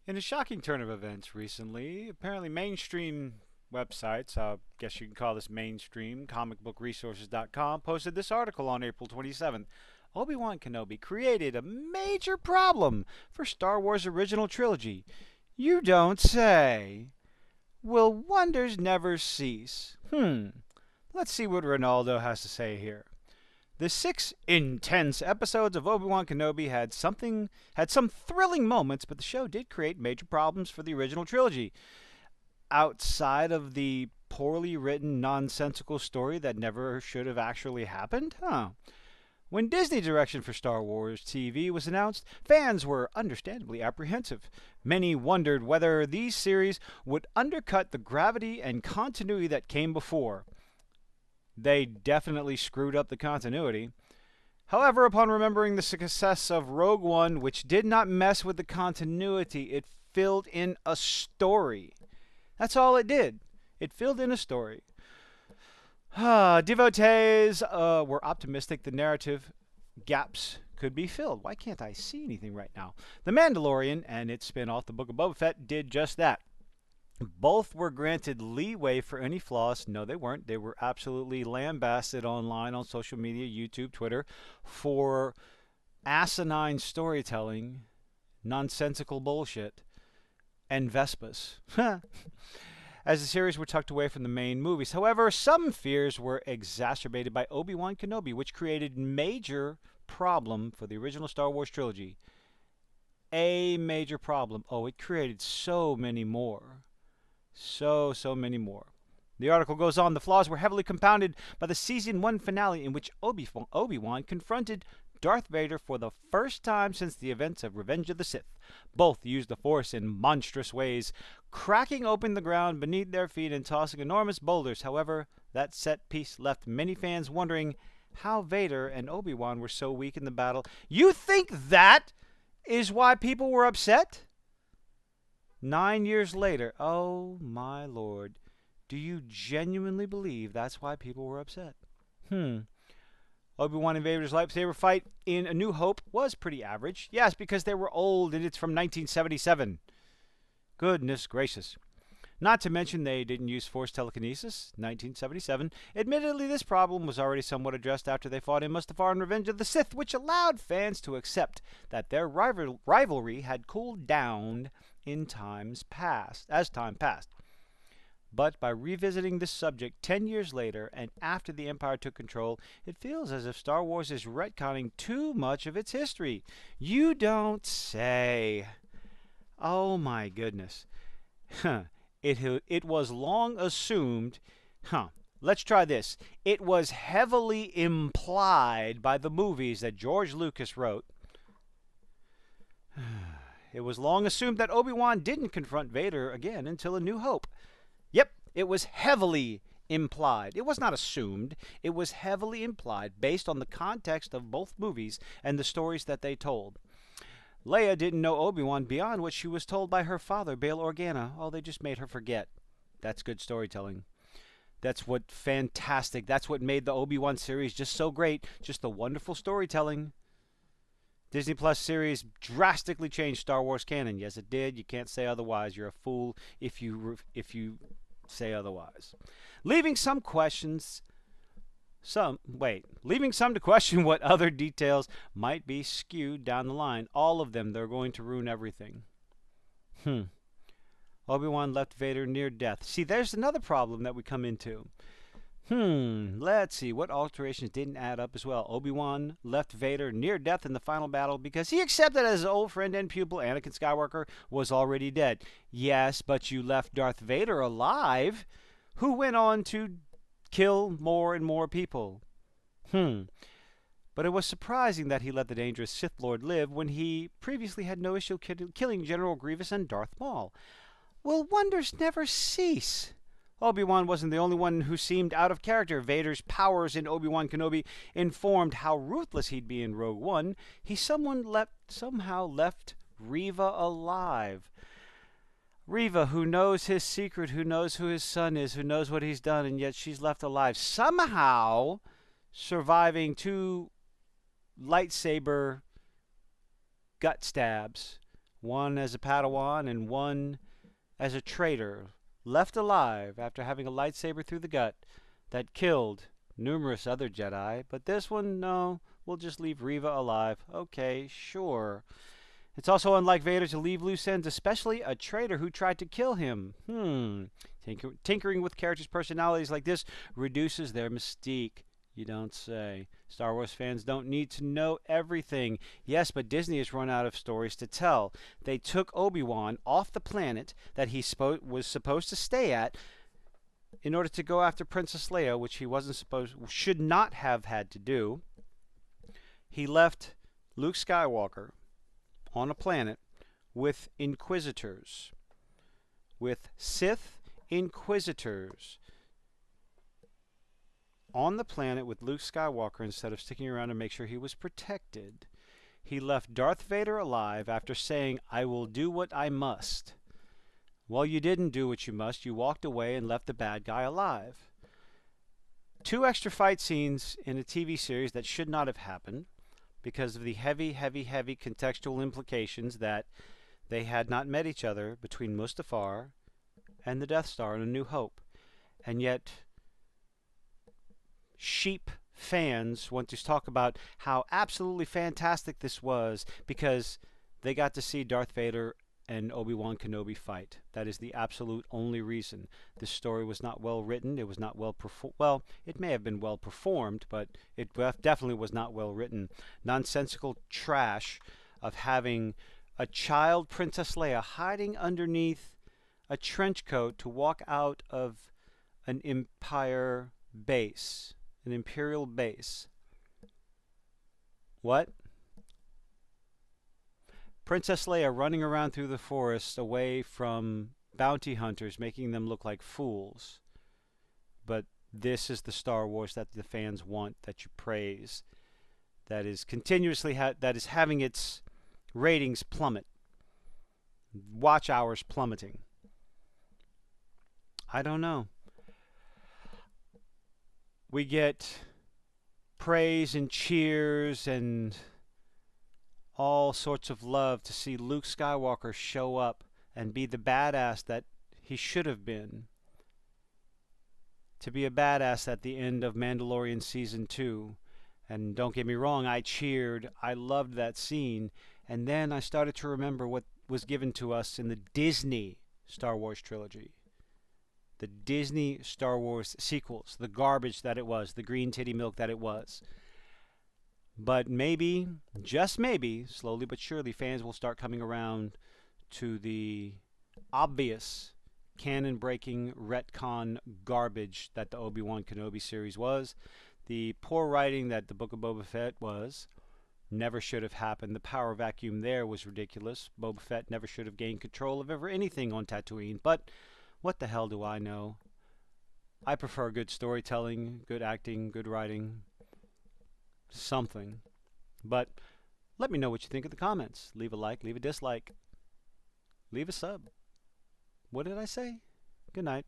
In a shocking turn of events recently, apparently mainstream websites, I guess you can call this mainstream, comicbookresources.com, posted this article on April 27th. Obi-Wan Kenobi created a major problem for Star Wars original trilogy. You don't say. Will wonders never cease? Let's see what Ronaldo has to say here. The six intense episodes of Obi-Wan Kenobi had some thrilling moments, but the show did create major problems for the original trilogy. Outside of the poorly written, nonsensical story that never should have actually happened? When Disney direction for Star Wars TV was announced, fans were understandably apprehensive. Many wondered whether these series would undercut the gravity and continuity that came before. They definitely screwed up the continuity. However, upon remembering the success of Rogue One, which did not mess with the continuity, it filled in a story. That's all it did. It filled in a story. Devotees were optimistic the narrative gaps could be filled. Why can't I see anything right now? The Mandalorian and its spin-off, The Book of Boba Fett, did just that. Both were granted leeway for any flaws. No, they weren't. They were absolutely lambasted online on social media, YouTube, Twitter, for asinine storytelling, nonsensical bullshit, and Vespas. As the series were tucked away from the main movies. However, some fears were exacerbated by Obi-Wan Kenobi, which created major problem for the original Star Wars trilogy. A major problem. Oh, it created so many more. So many more. The article goes on. The flaws were heavily compounded by the season 1 finale in which Obi-Wan confronted Darth Vader for the first time since the events of Revenge of the Sith. Both used the Force in monstrous ways, cracking open the ground beneath their feet and tossing enormous boulders. However, that set piece left many fans wondering how Vader and Obi-Wan were so weak in the battle. You think that is why people were upset? 9 years later, oh my lord, do you genuinely believe that's why people were upset? Obi-Wan and Vader's lightsaber fight in A New Hope was pretty average. Yes, because they were old and it's from 1977. Goodness gracious. Not to mention they didn't use Force telekinesis, 1977. Admittedly, this problem was already somewhat addressed after they fought in Mustafar and Revenge of the Sith, which allowed fans to accept that their rivalry had cooled down in times past, as time passed. But by revisiting this subject 10 years later and after the Empire took control, it feels as if Star Wars is retconning too much of its history. You don't say. Oh my goodness. It was long assumed. Let's try this. It was heavily implied by the movies that George Lucas wrote. It was long assumed that Obi-Wan didn't confront Vader again until A New Hope. Yep, it was heavily implied. It was not assumed. It was heavily implied based on the context of both movies and the stories that they told. Leia didn't know Obi-Wan beyond what she was told by her father, Bail Organa. Oh, they just made her forget. That's good storytelling. That's what fantastic. That's what made the Obi-Wan series just so great. Just the wonderful storytelling. Disney Plus series drastically changed Star Wars canon. Yes, it did. You can't say otherwise. You're a fool if you say otherwise. Leaving some to question what other details might be skewed down the line. All of them, they're going to ruin everything. Obi-Wan left Vader near death. See, there's another problem that we come into. Let's see. What alterations didn't add up as well? Obi-Wan left Vader near death in the final battle because he accepted that his old friend and pupil, Anakin Skywalker, was already dead. Yes, but you left Darth Vader alive, who went on to kill more and more people. But it was surprising that he let the dangerous Sith Lord live when he previously had no issue killing General Grievous and Darth Maul. Will wonders never cease? Obi-Wan wasn't the only one who seemed out of character. Vader's powers in Obi-Wan Kenobi informed how ruthless he'd be in Rogue One. He somehow left Reva alive. Reva, who knows his secret, who knows who his son is, who knows what he's done, and yet she's left alive. Somehow surviving 2 lightsaber gut stabs one as a Padawan and one as a traitor, left alive after having a lightsaber through the gut that killed numerous other Jedi. But this one, no, we'll just leave Reva alive. Okay, sure. It's also unlike Vader to leave loose ends, especially a traitor who tried to kill him. Tinkering with characters' personalities like this reduces their mystique. You don't say. Star Wars fans don't need to know everything. Yes, but Disney has run out of stories to tell. They took ObiWan off the planet that he was supposed to stay at in order to go after Princess Leia, which he should not have had to do. He left Luke Skywalker on a planet with Inquisitors, with Sith Inquisitors on the planet with Luke Skywalker instead of sticking around to make sure he was protected. He left Darth Vader alive after saying, "I will do what I must." Well, you didn't do what you must. You walked away and left the bad guy alive. 2 extra fight scenes in a TV series that should not have happened because of the heavy contextual implications that they had not met each other between Mustafar and the Death Star in A New Hope. And yet, sheep fans want to talk about how absolutely fantastic this was because they got to see Darth Vader and Obi-Wan Kenobi fight. That is the absolute only reason. This story was not well written. It was not well performed. Well, it may have been well performed, but it definitely was not well written. Nonsensical trash of having a child Princess Leia hiding underneath a trench coat to walk out of an Empire base, an Imperial base. What? Princess Leia running around through the forest away from bounty hunters, making them look like fools. But this is the Star Wars that the fans want, that you praise, that is continuously that is having its ratings plummet, watch hours plummeting. I don't know. We get praise and cheers and all sorts of love to see Luke Skywalker show up and be the badass that he should have been. To be a badass at the end of Mandalorian Season 2. And don't get me wrong, I cheered. I loved that scene. And then I started to remember what was given to us in the Disney Star Wars trilogy. The Disney Star Wars sequels. The garbage that it was. The green titty milk that it was. But maybe, just maybe, slowly but surely, fans will start coming around to the obvious canon-breaking retcon garbage that the Obi-Wan Kenobi series was. The poor writing that the Book of Boba Fett was. Never should have happened. The power vacuum there was ridiculous. Boba Fett never should have gained control of ever anything on Tatooine. But what the hell do I know? I prefer good storytelling, good acting, good writing. Something. But let me know what you think in the comments. Leave a like, leave a dislike, leave a sub. What did I say? Good night.